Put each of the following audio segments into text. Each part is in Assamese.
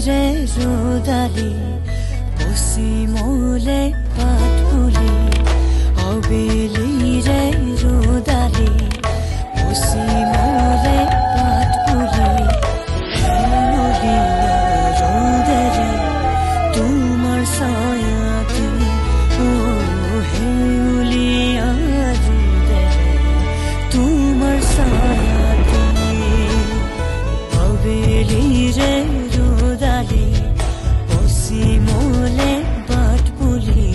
रे रोदाली पश्चिमले पाटपुली अबेली रे रोदाली पश्चिमले पाटपुली रोदरे तुमार सायाती ओ हेउलिया रोदरे तुमार सायाती अबेली रे रोदाली पश्चिमले पाटपुली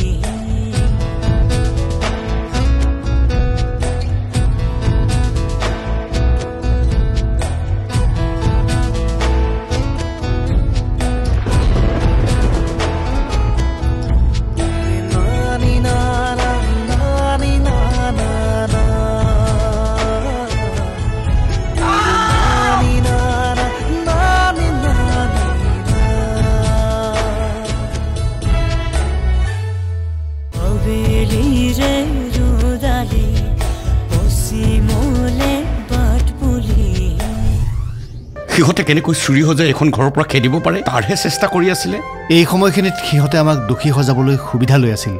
সিহঁতে কেনেকৈ চুৰি হৈ যায় এখন ঘৰৰ পৰা খেদিব পাৰে তাৰহে চেষ্টা কৰি আছিলে। এই সময়খিনিত সিহঁতে আমাক দোষী সজাবলৈ সুবিধা লৈ আছিল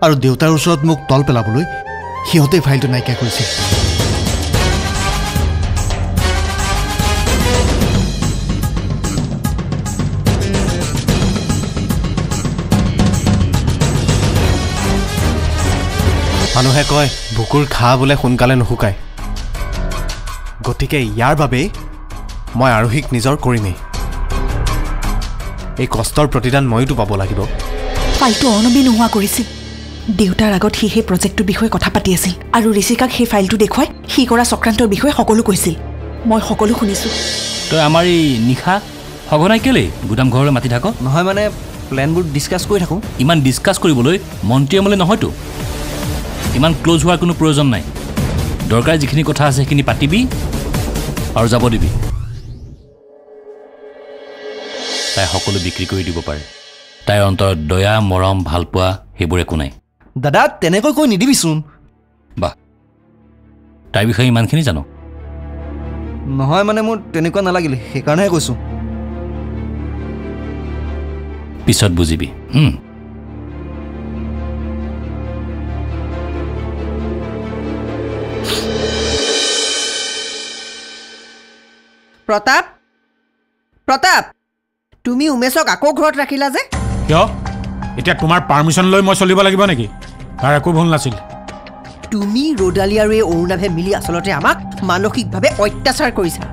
আৰু দেউতাৰ ওচৰত মোক তল পেলাবলৈ সিহঁতে ফাইলটো নাইকিয়া কৰিছিল। মানুহে কয় বুকুৰ ঘাঁ বোলে সোনকালে নুশুকায়, গতিকে ইয়াৰ বাবেই মই আৰোহীক নিজৰ কৰিমেই। এই কষ্টৰ প্ৰতিদান মইতো পাব লাগিব। ফাইলটো অৰ্ণৱী নোহোৱা কৰিছিল। দেউতাৰ আগত সি সেই প্ৰজেক্টটোৰ বিষয়ে কথা পাতি আছিল আৰু ঋষিকাক সেই ফাইলটো দেখুৱাই সি কৰা চক্ৰান্তৰ বিষয়ে সকলো কৈছিল। মই সকলো শুনিছোঁ। তই আমাৰ এই নিশা সঘনাই কেলেই গুদাম ঘৰলৈ মাতি থাক? নহয় মানে প্লেনবোৰ ডিছকাছ কৰি থাকোঁ। ইমান ডিছকাছ কৰিবলৈ মন্ত্ৰী এমএলএ নহয়তো। ইমান ক্ল'জ হোৱাৰ কোনো প্ৰয়োজন নাই। দৰকাৰী যিখিনি কথা আছে সেইখিনি পাতিবি আৰু যাব দিবি। তাই সকলো বিক্ৰী কৰি দিব পাৰে। তাইৰ অন্তৰত দয়া মৰম ভালপোৱা সেইবোৰ একো নাই। দাদা তেনেকৈ কৈ নিদিবিচোন। বাহ, তাইৰ বিষয়ে ইমানখিনি জানো? নহয় মানে মোৰ তেনেকুৱা নালাগিলে, সেইকাৰণেহে কৈছোঁ। পিছত বুজিবি। প্ৰতাপ, প্ৰতাপ, তুমি উমেশক আকৌ ঘৰত ৰাখিলা যে? কিয়? এতিয়া তোমাৰ পাৰ্মিশ্যন লৈ মই চলিব লাগিব নেকি? তাৰ একো ভুল নাছিল। তুমি ৰ'দালি আৰু এই অৰুণাভে মিলি আচলতে আমাক মানসিকভাৱে অত্যাচাৰ কৰিছা।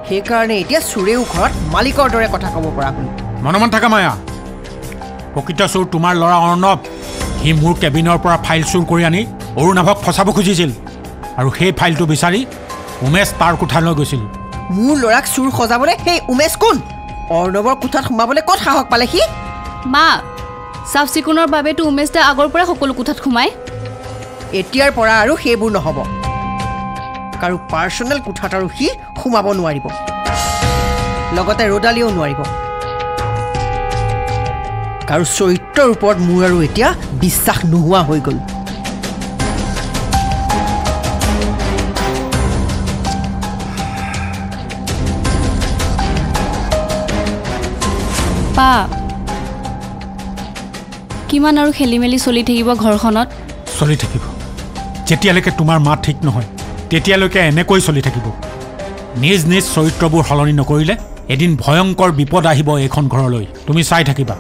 সেইকাৰণে এতিয়া চোৰেও ঘৰত মালিকৰ দৰে কথা ক'ব পৰা হ'ল। মনমন থাকা মায়া। প্ৰকৃত চোৰ তোমাৰ ল'ৰা অৰ্ণৱ। সি মোৰ কেবিনৰ পৰা ফাইল চুৰ কৰি আনি অৰুণাভক ফচাব খুজিছিল আৰু সেই ফাইলটো বিচাৰি উমেশ তাৰ কোঠালৈ গৈছিল। মোৰ ল'ৰাক চুৰ সজাবলৈ সেই উমেশ কোন? অৰ্ণৱৰ কোঠাত সোমাবলৈ ক'ত সাহস পালে সি? মা, চাফ চিকুণৰ বাবেতো উমেশ দা আগৰ পৰা সকলো কোঠাত সোমায়। এতিয়াৰ পৰা আৰু সেইবোৰ নহ'ব। কাৰো পাৰ্চনেল কোঠাত আৰু সি সোমাব নোৱাৰিব, লগতে ৰ'দালিও নোৱাৰিব। কাৰো চৰিত্ৰৰ ওপৰত মোৰ আৰু এতিয়া বিশ্বাস নোহোৱা হৈ গ'ল। পা, কিমান আৰু খেলি মেলি চলি থাকিব ঘৰখনত? চলি থাকিব। যেতিয়ালৈকে তোমাৰ মা ঠিক নহয় তেতিয়ালৈকে এনেকৈ চলি থাকিব। নিজ নিজ চৰিত্ৰবোৰ সলনি নকৰিলে এদিন ভয়ংকৰ বিপদ আহিব এইখন ঘৰলৈ। তুমি চাই থাকিবা।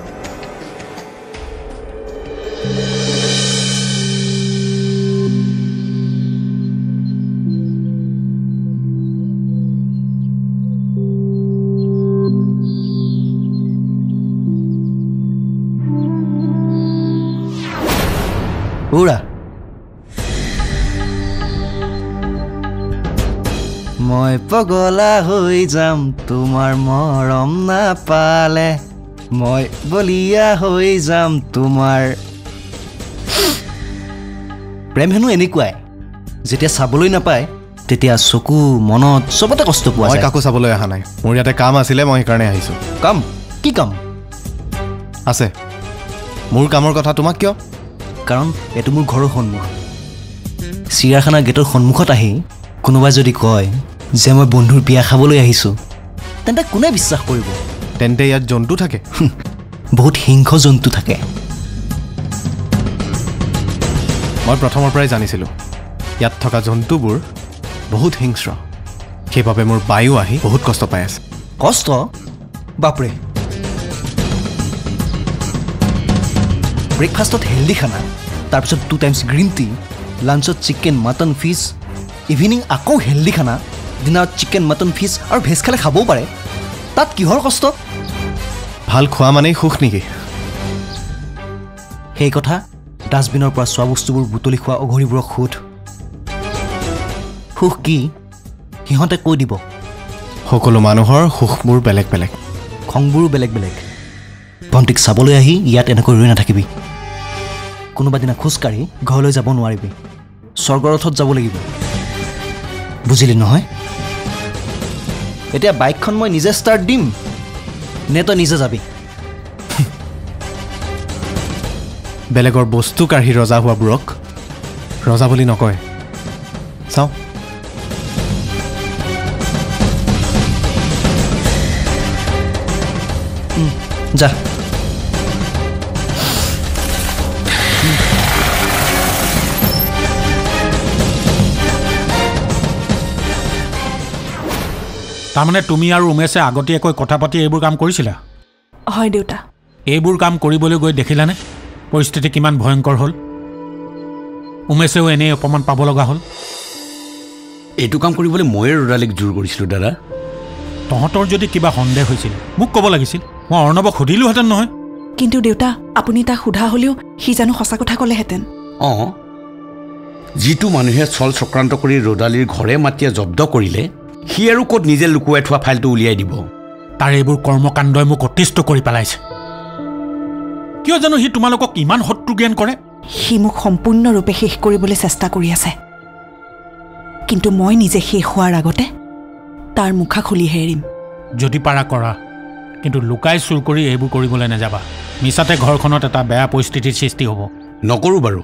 উৰা মই পগলা হৈ যাম তোমাৰ মৰম নাপালে, মই বলিয়া হৈ যাম তোমাৰ। প্ৰেম হেনো এনেকুৱাই, যেতিয়া চাবলৈ নাপায় তেতিয়া চকু মনত চবতে কষ্ট পোৱা যায়। মই কাকো চাবলৈ অহা নাই, মোৰ ইয়াতে কাম আছিলে, মই সেইকাৰণে আহিছোঁ। কাম? কি কাম আছে? মোৰ কামৰ কথা তোমাক কিয়? কাৰণ এইটো মোৰ ঘৰৰ সন্মুখ। চিৰিয়াখানা গেটৰ সন্মুখত আহি কোনোবাই যদি কয় যে মই বন্ধুৰ বিয়া খাবলৈ আহিছোঁ, তেন্তে কোনে বিশ্বাস কৰিব? তেন্তে ইয়াত জন্তু থাকে বহুত হিংস্ৰ জন্তু থাকে মই প্ৰথমৰ পৰাই জানিছিলোঁ ইয়াত থকা জন্তুবোৰ বহুত হিংস্ৰ সেইবাবে মোৰ বায়ু আহি বহুত কষ্ট পাই আছে কষ্ট বাপৰে ব্ৰেকফাষ্টত হেল্ডি খানা তাৰপিছত 2 টাইমছ গ্ৰীণ টি লাঞ্চত চিকেন মাটন ফিছ ইভিনিং আকৌ হেল্ডি খানা ডিনাৰত চিকেন মাটন ফিছ আৰু ভেজ খালে খাবও পাৰে তাত কিহৰ কষ্ট ভাল খোৱা মানেই সুখ নেকি সেই কথা ডাষ্টবিনৰ পৰা চোৱা বস্তুবোৰ বুটলি খোৱা অঘৰীবোৰক সোধ সুখ কি সিহঁতে কৈ দিব সকলো মানুহৰ সুখবোৰ বেলেগ বেলেগ খংবোৰো বেলেগ বেলেগ ভণ্টিক চাবলৈ আহি ইয়াত এনেকৈ ৰৈ নাথাকিবি কোনোবা দিনা খোজকাঢ়ি ঘৰলৈ যাব নোৱাৰিবি স্বৰ্গৰথত যাব লাগিব বুজিলি নহয় এতিয়া বাইকখন মই নিজে ষ্টাৰ্ট দিম নে তই নিজে যাবি বেলেগৰ বস্তু কাঢ়ি ৰজা হোৱাবোৰক ৰজা বুলি নকয় চাওঁ যা তাৰমানে তুমি আৰু উমেশে আগতীয়াকৈ কথা পাতি এইবোৰ কাম কৰিছিলা হয় দেউতা এইবোৰ কাম কৰিবলৈ গৈ দেখিলানে পৰিস্থিতি কিমান ভয়ংকৰ হ'ল উমেশেও এনেই অপমান পাব লগা হ'ল এইটো কাম কৰিবলৈ ময়ে ৰোডালীক জোৰ কৰিছিলোঁ দাদা তহঁতৰ যদি কিবা সন্দেহ হৈছিল মোক ক'ব লাগিছিল মই অৰ্ণৱক সুধিলোহেঁতেন নহয় কিন্তু দেউতা আপুনি তাক সোধা হ'লেও সি জানো সঁচা কথা ক'লেহেঁতেন অঁ যিটো মানুহে চল চক্ৰান্ত কৰি ৰোডালীৰ ঘৰে মাটিয়ে জব্দ কৰিলে সি আৰু ক'ত নিজে লুকুৱাই থোৱা ফাইলটো উলিয়াই দিব তাৰ এইবোৰ কৰ্মকাণ্ডই মোক অতিষ্ঠ কৰি পেলাইছে কিয় জানো সি তোমালোকক ইমান শত্ৰু জ্ঞান কৰে সি মোক সম্পূৰ্ণৰূপে শেষ কৰিবলৈ চেষ্টা কৰি আছে কিন্তু মই নিজে শেষ হোৱাৰ আগতে তাৰ মুখা খুলিহে এৰিম যদি পাৰা কৰা কিন্তু লুকাই চুৰ কৰি এইবোৰ কৰিবলৈ নাযাবা মিছাতে ঘৰখনত এটা বেয়া পৰিস্থিতিৰ সৃষ্টি হ'ব নকৰোঁ বাৰু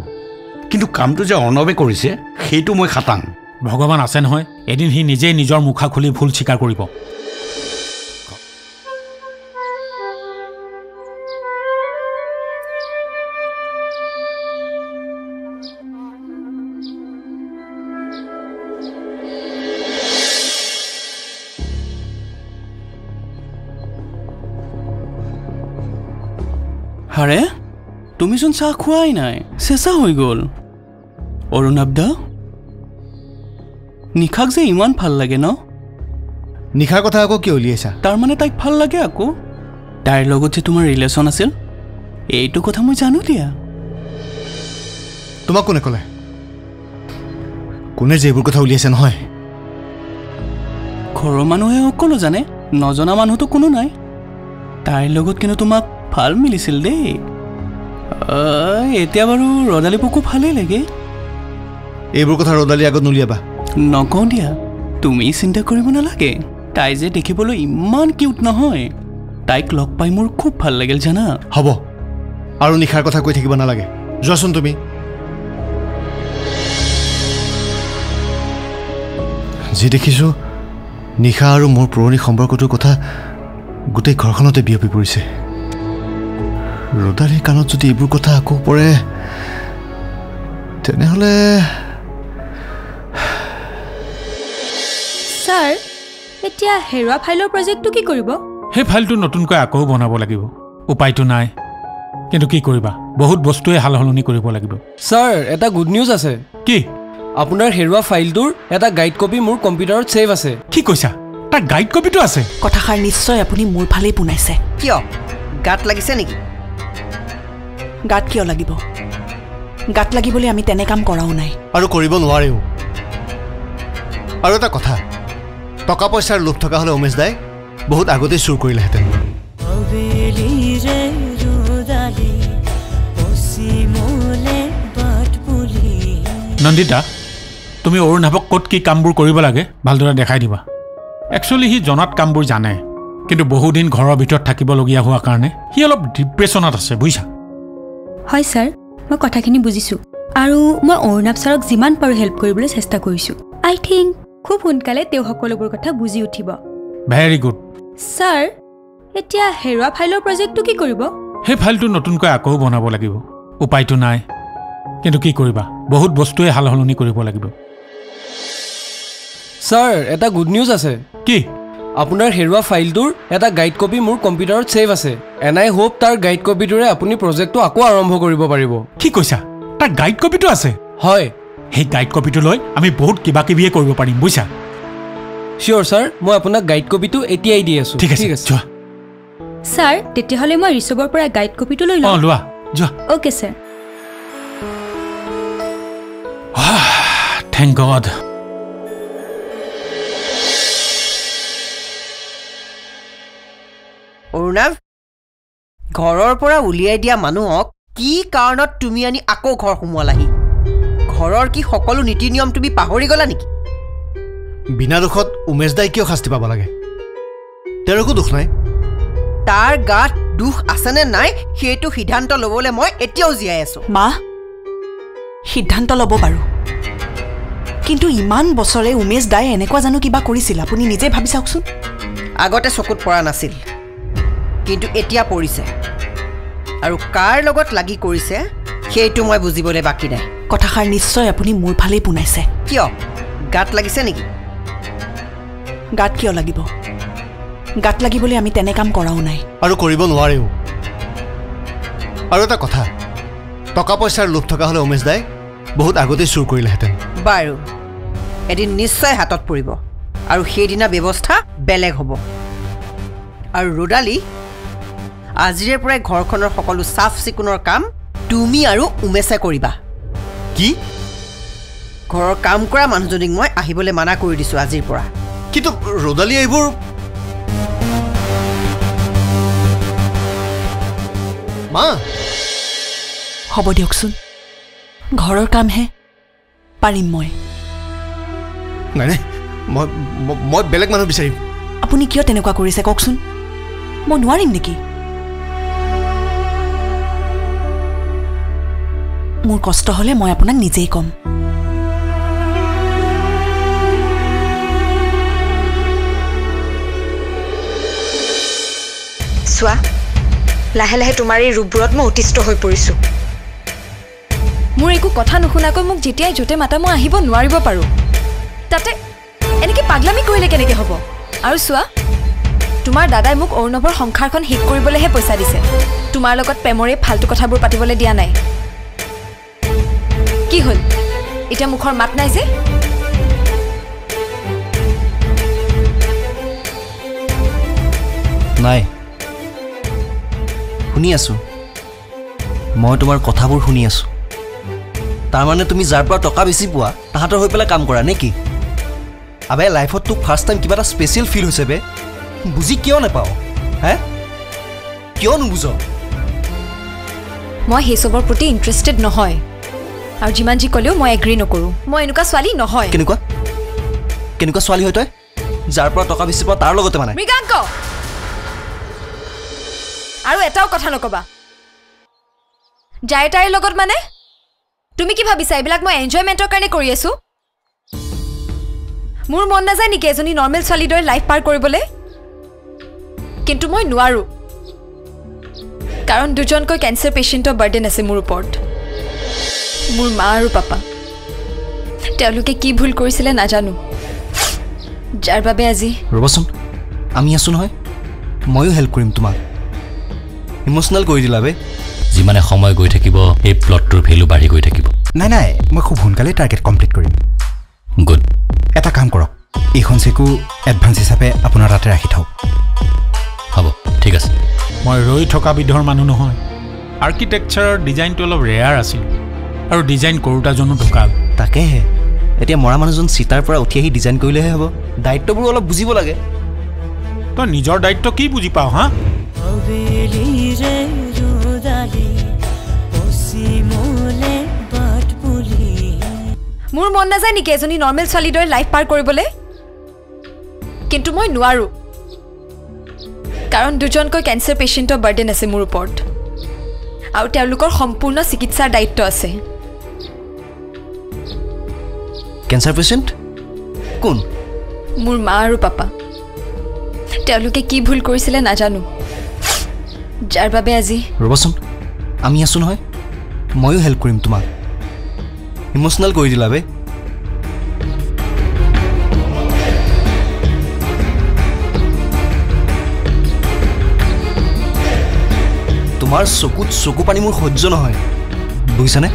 কিন্তু কামটো যে অৰ্ণৱে কৰিছে সেইটো মই খাটাং ভগৱান আছে নহয় এদিন সি নিজেই নিজৰ মুখা খুলি ভুল স্বীকাৰ কৰিব আৰে তুমিচোন চাহ খোৱাই নাই চেঁচা হৈ গ'ল অৰুণাভ দা নিশাক যে ইমান ভাল লাগে ন নিশাৰ কথা আকৌ কিয় উলিয়াইছা তাৰমানে তাইক ভাল লাগে আকৌ তাইৰ লগত যে তোমাৰ ৰিলেশ্যন আছিল এইটো কথা মই জানো দিয়া তোমাক কোনে ক'লে কোনে যে এইবোৰ কথা উলিয়াইছে নহয় ঘৰৰ মানুহে সকলো জানে নজনা মানুহতো কোনো নাই তাইৰ লগত কিন্তু তোমাক ভাল মিলিছিল দেই এতিয়া বাৰু ৰদালিপকো ভালেই লাগে এইবোৰ কথা ৰদালি আগত নুলিয়াবা নকওঁ দিয়া তুমি চিন্তা কৰিব নালাগে তাই যে দেখিবলৈ ইমান কিউট নহয় তাইক লগ পাই মোৰ খুব ভাল লাগিল জানা হ'ব আৰু নিশাৰ কথা কৈ থাকিব নালাগে যোৱাচোন তুমি যি দেখিছোঁ নিশা আৰু মোৰ পুৰণি সম্পৰ্কটোৰ কথা গোটেই ঘৰখনতে বিয়পি পৰিছে ৰদালিৰ কাণত যদি এইবোৰ কথা আকৌ পৰে তেনেহ'লে ছাৰ এতিয়া হেৰুৱা ফাইলৰ প্ৰজেক্টটো কি কৰিব সেই ফাইলটো নতুনকৈ আকৌ বনাব লাগিব উপায়টো নাই কিন্তু কি কৰিবা বহুত বস্তুৱে হাল সলনি কৰিব লাগিব ছাৰ এটা গুড নিউজ আছে কি আপোনাৰ হেৰুৱা ফাইলটোৰ এটা গাইড কপি মোৰ কম্পিউটাৰত ছেভ আছে কি কৈছা তাৰ গাইড কপিটো আছে কথাষাৰ নিশ্চয় আপুনি মোৰ ফালেই পুনাইছে কিয় গাত লাগিছে নেকি গাত কিয় লাগিব গাত লাগিবলৈ আমি তেনে কাম কৰাও নাই আৰু কৰিব নোৱাৰেও আৰু এটা কথা টকা পইচাৰ লোভ থকা হ'লে উমেশ দাই বহুত আগতেই চুৰ কৰিলেহেঁতেন নন্দিতা তুমি অৰুণাভক ক'ত কি কামবোৰ কৰিব লাগে ভালদৰে দেখাই দিবা একচুৱেলি সি জনাত কামবোৰ জানে কিন্তু বহুদিন ঘৰৰ ভিতৰত থাকিবলগীয়া হোৱাৰ কাৰণে সি অলপ ডিপ্ৰেশ্যনত আছে বুজিছা হয় ছাৰ মই কথাখিনি বুজিছোঁ আৰু মই অৰুণাভ ছাৰক যিমান পাৰোঁ হেল্প কৰিবলৈ চেষ্টা কৰিছোঁ আই থিংক খুব সোনকালে তেওঁ সকলোবোৰ কথা বুজি উঠিব ভেৰি গুড ছাৰ এতিয়া হেৰুৱা ফাইলৰ প্ৰজেক্টটো কি কৰিব সেই ফাইলটো নতুনকৈ আকৌ বনাব লাগিব উপায়টো নাই কিন্তু কি কৰিবা বহুত বস্তুৱে হালহলনি কৰিব লাগিব স্যাৰ এটা গুড নিউজ আছে কি আপোনাৰ হেৰুৱা ফাইলটোৰ এটা গাইড কপি মোৰ কম্পিউটাৰত সেভ আছে এণ্ড আই হোপ তাৰ গাইড কপিটোৰে আপুনি প্ৰজেক্টটো আকৌ আৰম্ভ কৰিব পাৰিব কি কৈছা তাৰ গাইড কপিটো আছে হয় সেই গাইড কপিটো লৈ আমি বহুত কিবা কিবিয়ে কৰিব পাৰিম বুইছা শিওৰ স্যাৰ মই আপোনাক গাইড কপিটো এতিয়াই দি আছো ঠিক আছে যোৱা স্যাৰ তেতিয়াহ'লে মই ৰিচভৰ পৰা গাইড কপিটো লৈ লওঁ লোৱা যোৱা okay sir thank god Arunabh ঘৰৰ পৰা উলিয়াই দিয়া মানুহক কি কাৰণত তুমি আনি আকৌ ঘৰ সোমোৱালাহি ঘৰৰ কি সকলো নীতি নিয়ম তুমি পাহৰি গলা নেকি বিনা দোষত উমেশ দাই কিয় শাস্তি পাব লাগে তেওঁৰ একো দোষ নাই তাৰ গাত দুখ আছেনে নাই সেইটো সিদ্ধান্ত ল'বলৈ মই এতিয়াও জীয়াই আছো মা সিদ্ধান্ত ল'ব পাৰোঁ কিন্তু ইমান বছৰে উমেশ দাই এনেকুৱা জানো কিবা কৰিছিল আপুনি নিজে ভাবি চাওকচোন আগতে চকুত পৰা নাছিল কিন্তু এতিয়া পৰিছে আৰু কাৰ লগত লাগি কৰিছে সেইটো মই বুজিবলৈ বাকী নাই কথাষাৰ নিশ্চয় আপুনি মোৰ ফালেই পুনাইছে কিয় গাত লাগিছে নেকি গাত কিয় লাগিব গাত লাগিবলৈ আমি তেনে কাম কৰাও নাই আৰু কৰিব নোৱাৰেও আৰু এটা কথা টকা পইচাৰ লোভ থকা হ'লে উমেশ দাই বহুত আগতেই চুৰ কৰিলেহেঁতেন বাৰু এদিন নিশ্চয় হাতত পৰিব আৰু সেইদিনা ব্যৱস্থা বেলেগ হ'ব আৰু ৰোডালী আজিৰে পৰাই ঘৰখনৰ সকলো চাফ চিকুণৰ কাম তুমি আৰু উমেশে কৰিবা কি ঘৰৰ কাম কৰা মানুহজনীক মই আহিবলৈ মানা কৰি দিছোঁ আজিৰ পৰা কিন্তু ৰোডালী এইবোৰ মা হ'ব দিয়কচোন ঘৰৰ কামহে পাৰিম মই নাই নাই মই বেলেগ মানুহ বিচাৰিম আপুনি কিয় তেনেকুৱা কৰিছে কওকচোন মই নোৱাৰিম নেকি মোৰ কষ্ট হ'লে মই আপোনাক নিজেই ক'ম চোৱা লাহে লাহে তোমাৰ এই ৰূপবোৰত মই অতিষ্ঠ হৈ পৰিছোঁ মোৰ একো কথা নুশুনাকৈ মোক যেতিয়াই য'তে মাতা মই আহিব নোৱাৰিব পাৰোঁ তাতে এনেকৈ পাগলামি কৰিলে কেনেকৈ হ'ব আৰু চোৱা তোমাৰ দাদাই মোক অৰুণৱৰ সংসাৰখন শেষ কৰিবলৈহে পইচা দিছে তোমাৰ লগত প্ৰেমৰে ফাল্টু কথাবোৰ পাতিবলৈ দিয়া নাই কি হ'ল এতিয়া মুখৰ মাত নাই যে নাই শুনি আছোঁ মই তোমাৰ কথাবোৰ শুনি আছোঁ তাৰমানে তুমি যাৰ পৰা টকা বেছি পোৱা তাহাঁতৰ হৈ পেলাই কাম কৰা নে কি আবে লাইফত তোক ফাৰ্ষ্ট টাইম কিবা এটা স্পেচিয়েল ফিল হৈছে বে বুজি কিয় নাপাওঁ হে কিয় নুবুজ মই সেইচবৰ প্ৰতি ইণ্টাৰেষ্টেড নহয় আৰু যিমান যি ক'লেও মই এগ্ৰী নকৰোঁ মই এনেকুৱা ছোৱালী নহয় কেনেকুৱা ছোৱালী হয় তই যাৰ পৰা টকা বেছি পোৱা তাৰ লগতে মানে মৃগাংক আৰু এটাও কথা নকবা যায় তাইৰ লগত মানে তুমি কি ভাবিছা এইবিলাক মই এনজয়মেণ্টৰ কাৰণে কৰি আছোঁ মোৰ মন নাযায় নেকি এজনী নৰ্মেল ছোৱালীৰ দৰে লাইফ পাৰ কৰিবলৈ কিন্তু মই নোৱাৰোঁ কাৰণ দুজনকৈ কেঞ্চাৰ পেচেণ্টৰ বাৰ্ডেন আছে মোৰ ওপৰত মোৰ মা আৰু পাপা তেওঁলোকে কি ভুল কৰিছিলে নাজানো যাৰ বাবে আজি ৰ'বচোন আমি আছোঁ নহয় ময়ো হেল্প কৰিম তোমাক ইম'চনেল কৰি দিলা বে যিমানে সময় গৈ থাকিব এই প্লটটোৰ ভেলু বাঢ়ি গৈ থাকিব নাই মই খুব সোনকালে টাৰ্গেট কমপ্লিট কৰিম গুড এটা কাম কৰক এইখন চেকো এডভান্স হিচাপে আপোনাৰ তাতে ৰাখি থওক হ'ব ঠিক আছে মই ৰৈ থকা বিধৰ মানুহ নহয় আৰ্কিটেকচাৰৰ ডিজাইনটো অলপ ৰেয়াৰ আছিল আৰু ডিজাইন কৰোঁতাজনো ঢুকাল তাকেহে এতিয়া মৰা মানুহজন চিতাৰ পৰা উঠি আহি ডিজাইন কৰিলেহে হ'ব দায়িত্ববোৰ অলপ বুজিব লাগে তই নিজৰ দায়িত্ব কি বুজি পাওঁ হা মোৰ মন নাযায় নেকি এজনী নৰ্মেল ছোৱালীৰ দৰে লাইফ পাৰ কৰিবলৈ কিন্তু মই নোৱাৰোঁ কাৰণ দুজনকৈ কেঞ্চাৰ পেচেণ্টৰ বাৰ্ডেন আছে মোৰ ওপৰত আৰু তেওঁলোকৰ সম্পূৰ্ণ চিকিৎসাৰ দায়িত্ব আছে কেঞ্চাৰ পেচেণ্ট কোন মোৰ মা আৰু পাপা তেওঁলোকে কি ভুল কৰিছিলে নাজানো যাৰ বাবে আজি ৰ'বচোন আমি আছোঁ নহয় ময়ো হেল্প কৰিম তোমাক ইমোচনেল কৰি দিলা বে তোমাৰ চকুত চকু পানী মোৰ সহ্য নহয় বুজিছানে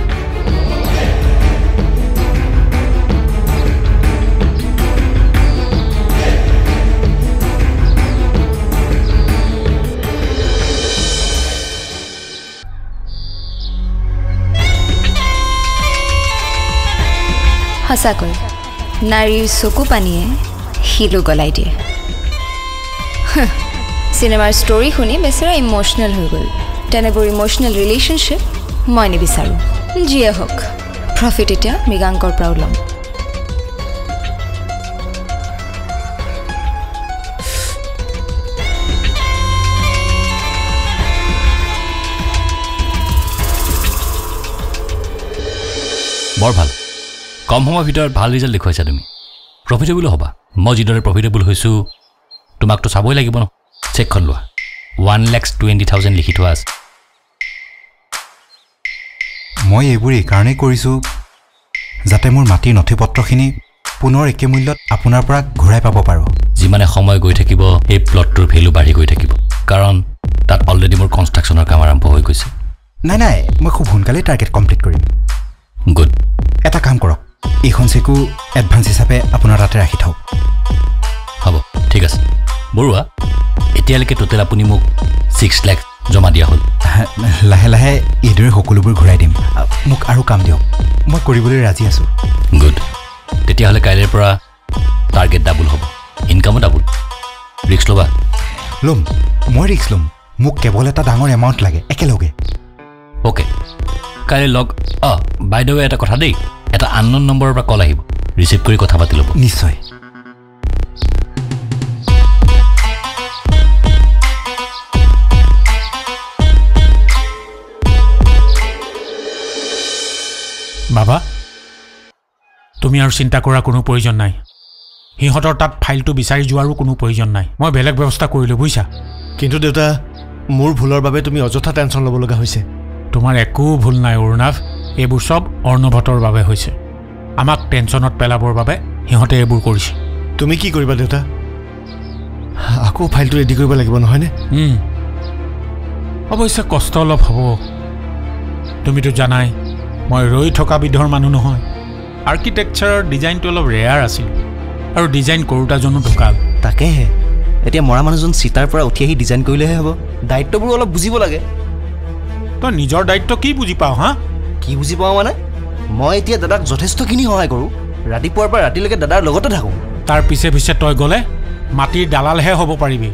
সঁচাকৈ নাৰীৰ চকু পানীয়ে শিলো গলাই দিয়ে চিনেমাৰ ষ্টৰী শুনি বেচেৰা ইমোচনেল হৈ গ'ল তেনেবোৰ ইমোচনেল ৰিলেশ্যনশ্বিপ মই নিবিচাৰোঁ যিয়ে হওক প্ৰফিট এতিয়া মৃগাংকৰ পৰা ওলাম বৰ ভাল কম সময়ৰ ভিতৰত ভাল ৰিজাল্ট দেখুৱাইছা তুমি প্ৰফিটেবল হ'বা মই যিদৰে প্ৰফিটেবল হৈছোঁ তোমাকতো চাবই লাগিব ন চেকখন লোৱা 1,20,000 লিখি থোৱা আছে মই এইবোৰ এইকাৰণেই কৰিছোঁ যাতে মোৰ মাটিৰ নথিপত্ৰখিনি পুনৰ একে মূল্যত আপোনাৰ পৰা ঘূৰাই পাব পাৰোঁ যিমানে সময় গৈ থাকিব এই প্লটটোৰ ভেলু বাঢ়ি গৈ থাকিব কাৰণ তাত অলৰেডি মোৰ কনষ্ট্ৰাকশ্যনৰ কাম আৰম্ভ হৈ গৈছে নাই মই খুব সোনকালেই টাৰ্গেট কমপ্লিট কৰিম গুড এটা কাম কৰক এইখন চেকো এডভান্স হিচাপে আপোনাৰ তাতে ৰাখি থওক হ'ব ঠিক আছে বৰুৱা এতিয়ালৈকে টোটেল আপুনি মোক 6 লাখ জমা দিয়া হ'ল লাহে লাহে এইদৰে সকলোবোৰ ঘূৰাই দিম মোক আৰু কাম দিয়ক মই কৰিবলৈ ৰাজি আছোঁ গুড তেতিয়াহ'লে কাইলৈৰ পৰা টাৰ্গেট ডাবল হ'ব ইনকামো ডাবল ৰিক্স ল'বা ল'ম মই ৰিক্স ল'ম মোক কেৱল এটা ডাঙৰ এমাউণ্ট লাগে একেলগে অ'কে কাইলৈ লগ বাই দ্য ৱে এটা কথা দেই এটা আনন'ন নম্বৰৰ পৰা কল আহিব ৰিচিভ কৰি কথা পাতি ল'ব নিশ্চয় বাবা তুমি আৰু চিন্তা কৰাৰ কোনো প্ৰয়োজন নাই সিহঁতৰ তাত ফাইলটো বিচাৰি যোৱাৰো কোনো প্ৰয়োজন নাই মই বেলেগ ব্যৱস্থা কৰিলোঁ বুজিছা কিন্তু দেউতা মোৰ ভুলৰ বাবে তুমি অযথা টেনশ্যন ল'ব লগা হৈছে তোমাৰ একো ভুল নাই অৰুণাভ এইবোৰ চব অৰ্ণৱতৰ বাবে হৈছে আমাক টেনশ্যনত পেলাবৰ বাবে সিহঁতে এইবোৰ কৰিছে তুমি কি কৰিবা দেউতা আকৌ ফাইলটো ৰেডি কৰিব লাগিব নহয়নে অৱশ্যে কষ্ট অলপ হ'ব তুমিতো জানাই মই ৰৈ থকা বিধৰ মানুহ নহয় আৰ্কিটেকচাৰৰ ডিজাইনটো অলপ ৰেয়াৰ আছিল আৰু ডিজাইন কৰোঁতাজনো ঢুকাল তাকেহে এতিয়া মৰা মানুহজন চিতাৰ পৰা উঠি আহি ডিজাইন কৰিলেহে হ'ব দায়িত্ববোৰ অলপ বুজিব লাগে তই নিজৰ দায়িত্ব কি বুজি পাওঁ হা কি বুজি পাওঁ মানে মই এতিয়া দাদাক যথেষ্টখিনি সহায় কৰোঁ ৰাতিপুৱাৰ পৰা ৰাতিলৈকে দাদাৰ লগতে থাকোঁ তাৰ পিছে পিছে তই গ'লে মাটিৰ দালালহে হ'ব পাৰিবি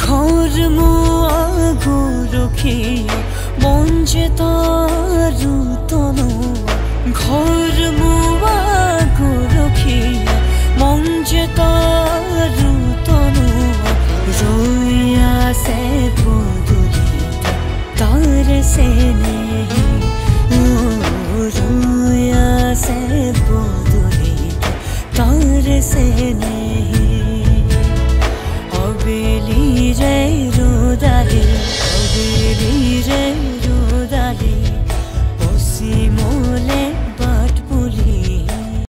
ঘৰ মোৱা গৰখীয়া মঞ্জে তাৰু তনোৱা ঘৰ মোৱা গৰখীয়া মঞ্জে তাৰু তনোৱা ৰৈ আছে পদূলিতে তাৰ চেনেহী ৰৈ আছে পদূলিতে তাৰ চেনেহী বেলি ৰে